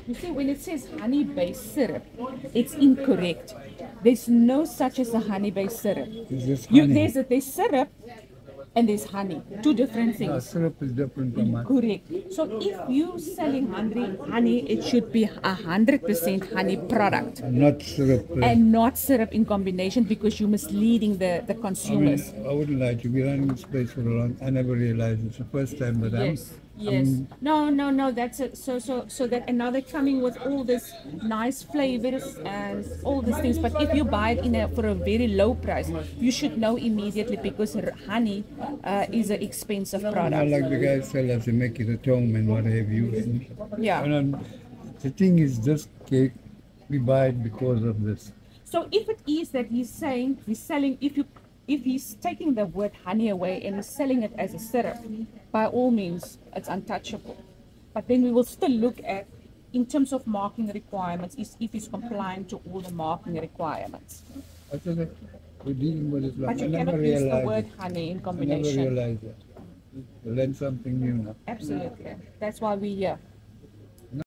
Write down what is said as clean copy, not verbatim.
You see, when it says honey-based syrup, it's incorrect. There's no such as a honey-based syrup. It's just honey. There's syrup and there's honey. Two different No, things. syrup is different from honey. Correct. So if you selling honey, it should be 100% honey product Not syrup. and not syrup in combination because you're misleading the I mean, consumers. I wouldn't lie to you. We're running this place for a long. I never realized it's the first time that Yes. I'm No. That's it. So that and now they're coming with all this nice flavors and all these things. But if you buy it for a very low price, you should know immediately because honey is an expensive not product. like the guys tell us they make it at home and what have you. Yeah. And the thing is, this cake, we buy it because of this. So if it is that he's saying he's selling, if he's taking the word honey away and he's selling it as a syrup, by all means, it's untouchable. But then we will still look at, in terms of marking requirements, if he's complying to all the marking requirements. I thought that we're dealing with it like But I you never cannot use the realized word it. honey in I never combination. realized that. We learn something new now. Absolutely. That's why we're here.